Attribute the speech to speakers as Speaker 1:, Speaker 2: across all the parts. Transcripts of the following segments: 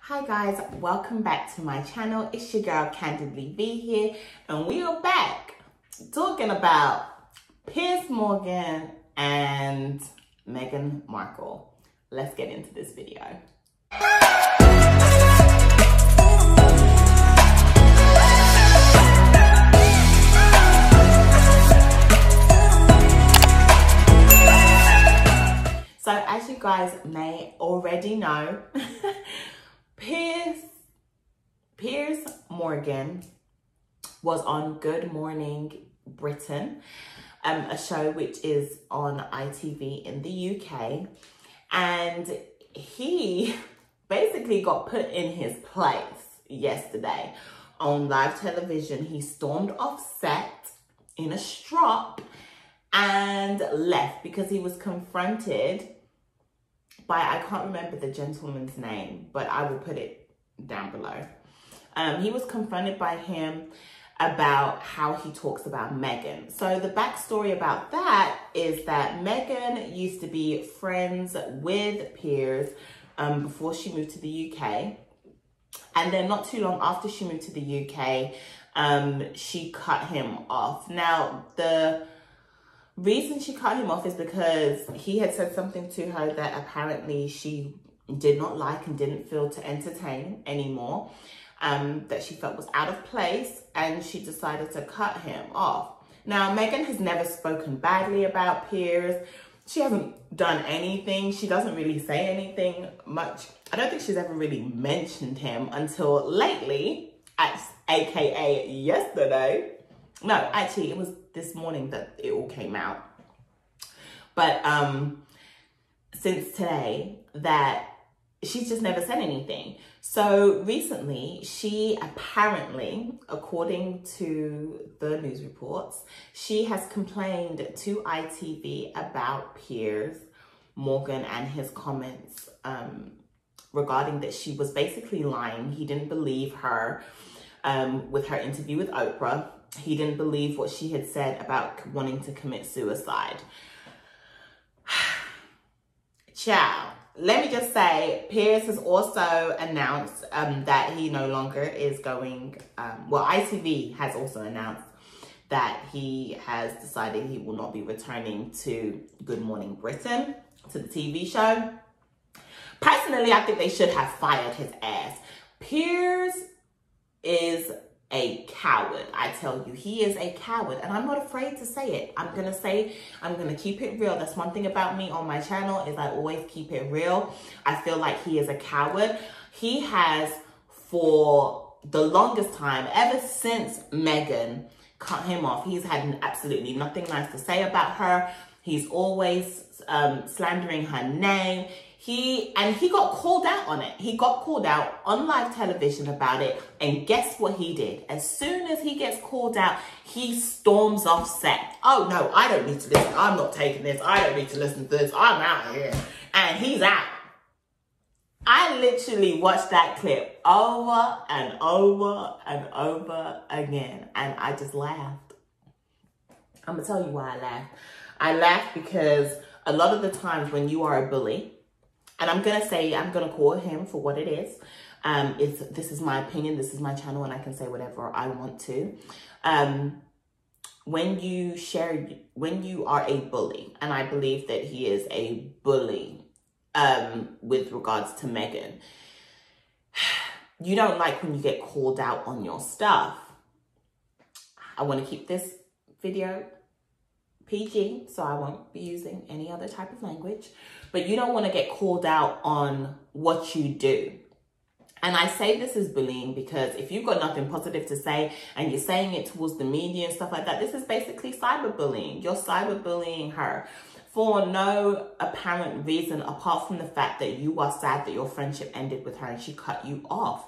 Speaker 1: Hi guys, welcome back to my channel. It's your girl Candidly Vee here, and we are back talking about Piers Morgan and Meghan Markle. Let's get into this video. So as you guys may already know, Piers Morgan was on Good Morning Britain, a show which is on ITV in the UK, and he basically got put in his place yesterday on live television. He stormed off set in a strop and left because he was confronted by, I can't remember the gentleman's name, but I will put it down below. He was confronted by him about how he talks about Meghan. So the backstory about that is that Meghan used to be friends with Piers before she moved to the UK. And then not too long after she moved to the UK, she cut him off. Now, the reason she cut him off is because he had said something to her that apparently she did not like and didn't feel to entertain anymore, that she felt was out of place, and she decided to cut him off. Now, Meghan has never spoken badly about Piers. She hasn't done anything. She doesn't really say anything much. I don't think she's ever really mentioned him until lately, aka yesterday. No, actually, it was this morning that it all came out. But since today, that she's just never said anything. So recently, she apparently, according to the news reports, she has complained to ITV about Piers Morgan and his comments regarding that she was basically lying. He didn't believe her with her interview with Oprah. He didn't believe what she had said about wanting to commit suicide. Ciao. Let me just say, Piers has also announced that he no longer is going, well, ITV has also announced that he has decided he will not be returning to Good Morning Britain, to the TV show. Personally, I think they should have fired his ass. Piers is a coward. I tell you, he is a coward, and I'm not afraid to say it. I'm gonna keep it real. That's one thing about me on my channel, is I always keep it real. I feel like he is a coward. He has, for the longest time, ever since Meghan cut him off, he's had absolutely nothing nice to say about her. He's always slandering her name. He got called out on it. He got called out on live television about it. And guess what he did? As soon as he gets called out, he storms off set. Oh no, I don't need to listen. I'm not taking this. I don't need to listen to this. I'm out of here. And he's out. I literally watched that clip over and over and over again. And I just laughed. I'm going to tell you why I laughed. I laughed because a lot of the times when you are a bully, and I'm going to call him for what it is. This is my opinion. This is my channel, and I can say whatever I want to. When you are a bully, and I believe that he is a bully with regards to Meghan, you don't like when you get called out on your stuff. I want to keep this video PG, so I won't be using any other type of language, but you don't want to get called out on what you do. And I say this is bullying because if you've got nothing positive to say and you're saying it towards the media and stuff like that, this is basically cyberbullying. You're cyberbullying her for no apparent reason apart from the fact that you are sad that your friendship ended with her and she cut you off.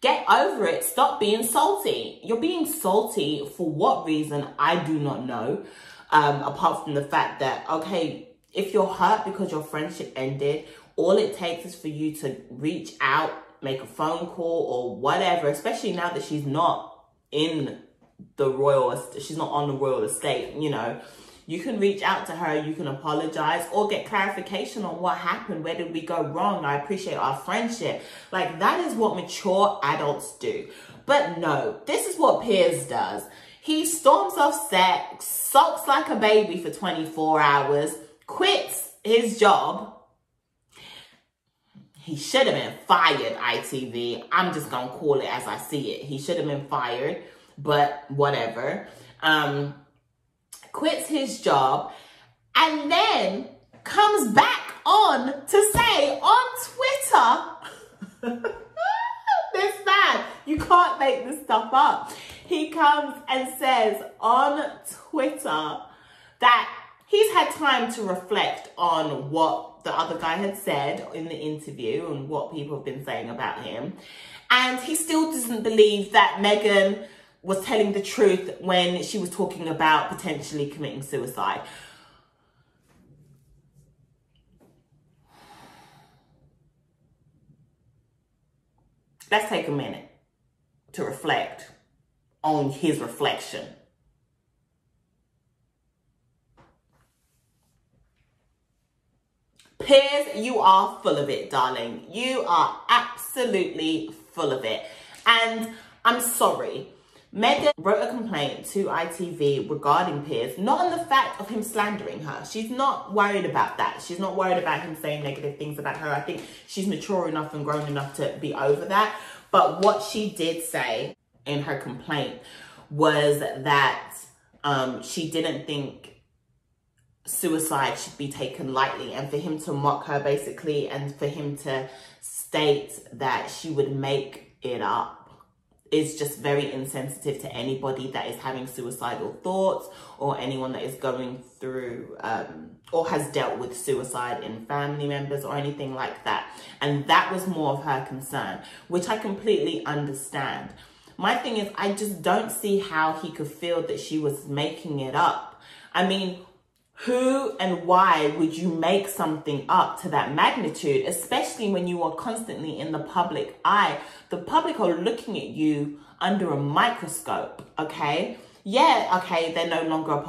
Speaker 1: Get over it. Stop being salty. You're being salty for what reason? I do not know. Apart from the fact that, okay, if you're hurt because your friendship ended, all it takes is for you to reach out, make a phone call or whatever, especially now that she's not in the royal, she's not on the royal estate, you know. You can reach out to her, you can apologize or get clarification on what happened. Where did we go wrong? I appreciate our friendship. Like, that is what mature adults do. But no, this is what Piers does. He storms off set, sulks like a baby for 24 hours, quits his job. He should have been fired, ITV. I'm just going to call it as I see it. He should have been fired, but whatever. Quits his job and then comes back on to say on Twitter, this man, you can't make this stuff up. He comes and says on Twitter that he's had time to reflect on what the other guy had said in the interview and what people have been saying about him. And he still doesn't believe that Meghan was telling the truth when she was talking about potentially committing suicide. Let's take a minute to reflect on his reflection. Piers, you are full of it, darling. You are absolutely full of it. And I'm sorry. Meghan wrote a complaint to ITV regarding Piers, not on the fact of him slandering her. She's not worried about that. She's not worried about him saying negative things about her. I think she's mature enough and grown enough to be over that. But what she did say in her complaint was that she didn't think suicide should be taken lightly, and for him to mock her basically, and for him to state that she would make it up, is just very insensitive to anybody that is having suicidal thoughts or anyone that is going through or has dealt with suicide in family members or anything like that. And that was more of her concern, which I completely understand. My thing is, I just don't see how he could feel that she was making it up. I mean, who and why would you make something up to that magnitude, especially when you are constantly in the public eye? The public are looking at you under a microscope, okay? Yeah, okay, they're no longer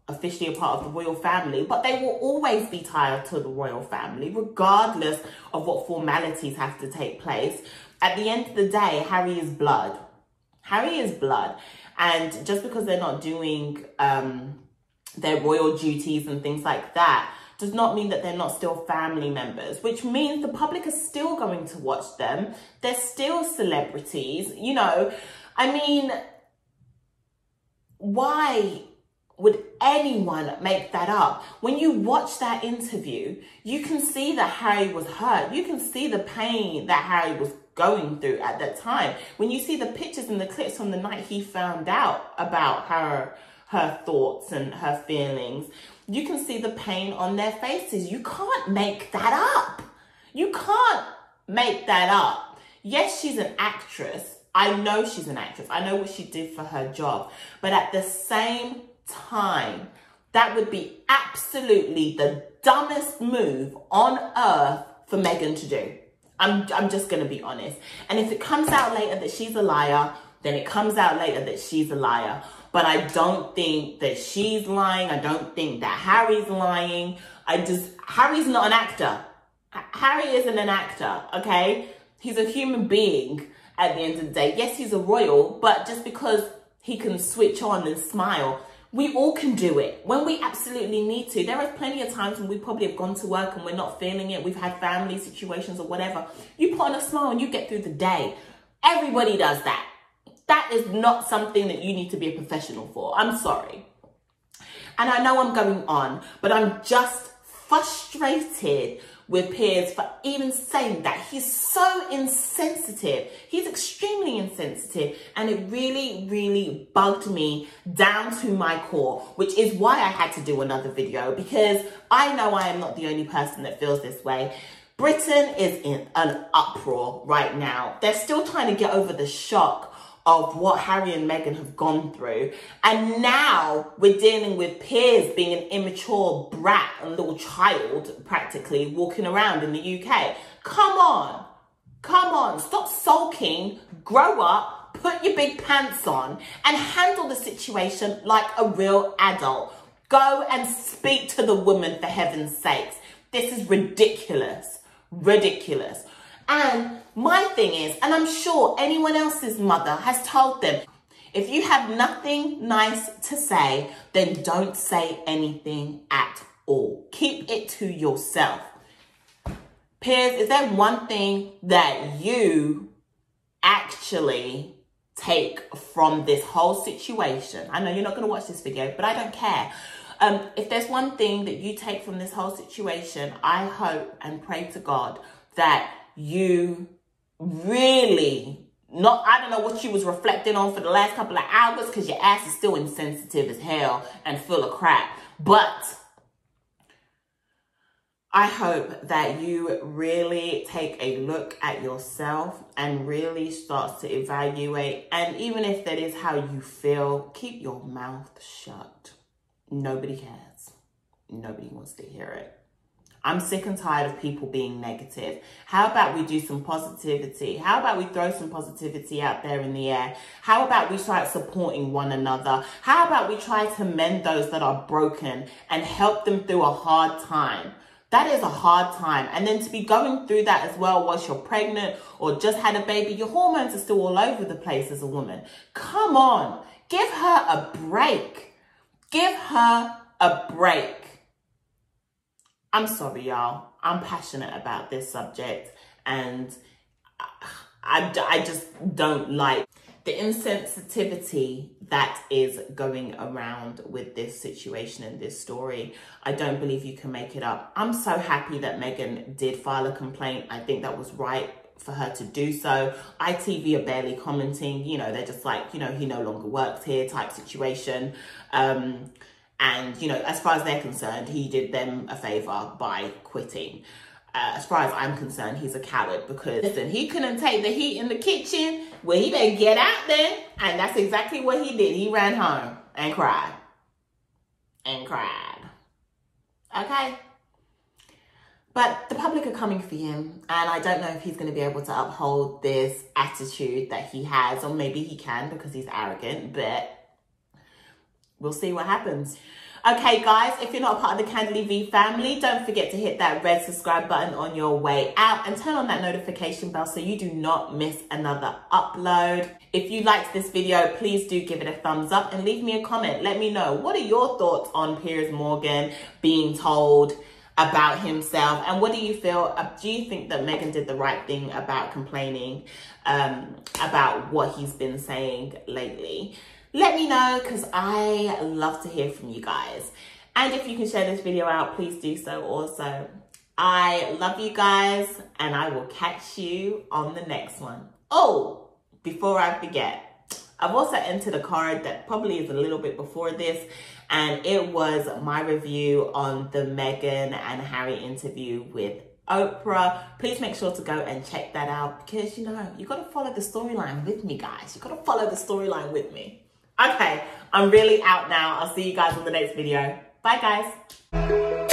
Speaker 1: officially a part of the royal family, but they will always be tied to the royal family, regardless of what formalities have to take place. At the end of the day, Harry is blood. Harry is blood. And just because they're not doing their royal duties and things like that does not mean that they're not still family members, which means the public is still going to watch them. They're still celebrities, you know. I mean, why would anyone make that up? When you watch that interview, you can see that Harry was hurt. You can see the pain that Harry was going through at that time. When you see the pictures and the clips from the night he found out about her thoughts and her feelings, you can see the pain on their faces. You can't make that up. You can't make that up. Yes, she's an actress. I know she's an actress. I know what she did for her job. But at the same time, that would be absolutely the dumbest move on earth for Meghan to do. I'm just going to be honest. And if it comes out later that she's a liar, then it comes out later that she's a liar. But I don't think that she's lying. I don't think that Harry's lying. Harry's not an actor. Harry isn't an actor, okay? He's a human being at the end of the day. Yes, he's a royal, but just because he can switch on and smile, we all can do it when we absolutely need to. There are plenty of times when we probably have gone to work and we're not feeling it. We've had family situations or whatever. You put on a smile and you get through the day. Everybody does that. That is not something that you need to be a professional for. I'm sorry. And I know I'm going on, but I'm just frustrated with Piers for even saying that. He's so insensitive. He's extremely insensitive. And it really, really bugged me down to my core, which is why I had to do another video, because I know I am not the only person that feels this way. Britain is in an uproar right now. They're still trying to get over the shock of what Harry and Meghan have gone through. And now we're dealing with Piers being an immature brat, a little child, practically, walking around in the UK. Come on. Come on. Stop sulking. Grow up. Put your big pants on and handle the situation like a real adult. Go and speak to the woman, for heaven's sakes. This is ridiculous. Ridiculous. And my thing is, and I'm sure anyone else's mother has told them, if you have nothing nice to say, then don't say anything at all. Keep it to yourself. Piers, is there one thing that you actually take from this whole situation? I know you're not going to watch this video, but I don't care. If there's one thing that you take from this whole situation, I hope and pray to God that you really, I don't know what you was reflecting on for the last couple of hours, because your ass is still insensitive as hell and full of crap. But I hope that you really take a look at yourself and really start to evaluate. And even if that is how you feel, keep your mouth shut. Nobody cares. Nobody wants to hear it. I'm sick and tired of people being negative. How about we do some positivity? How about we throw some positivity out there in the air? How about we start supporting one another? How about we try to mend those that are broken and help them through a hard time? That is a hard time. And then to be going through that as well whilst you're pregnant or just had a baby, your hormones are still all over the place as a woman. Come on, give her a break. Give her a break. I'm sorry, y'all. I'm passionate about this subject, and I just don't like the insensitivity that is going around with this situation and this story. I don't believe you can make it up. I'm so happy that Meghan did file a complaint. I think that was right for her to do so. ITV are barely commenting. You know, they're just like, you know, he no longer works here type situation. And, you know, as far as they're concerned, he did them a favor by quitting. As far as I'm concerned, he's a coward, because, listen, he couldn't take the heat in the kitchen. Well, he better get out there. And that's exactly what he did. He ran home and cried. And cried. Okay? But the public are coming for him. And I don't know if he's going to be able to uphold this attitude that he has. Or maybe he can, because he's arrogant. But we'll see what happens. Okay, guys, if you're not a part of the Candidly Vee family, don't forget to hit that red subscribe button on your way out and turn on that notification bell so you do not miss another upload. If you liked this video, please do give it a thumbs up and leave me a comment. Let me know, what are your thoughts on Piers Morgan being told about himself, and what do you feel? Do you think that Meghan did the right thing about complaining about what he's been saying lately? Let me know, because I love to hear from you guys. And if you can share this video out, please do so also. I love you guys, and I will catch you on the next one. Oh, before I forget, I've also entered a card that probably is a little bit before this, and it was my review on the Meghan and Harry interview with Oprah. Please make sure to go and check that out, because, you know, you got to follow the storyline with me, guys. You got to follow the storyline with me. Okay, I'm really out now. I'll see you guys on the next video. Bye, guys.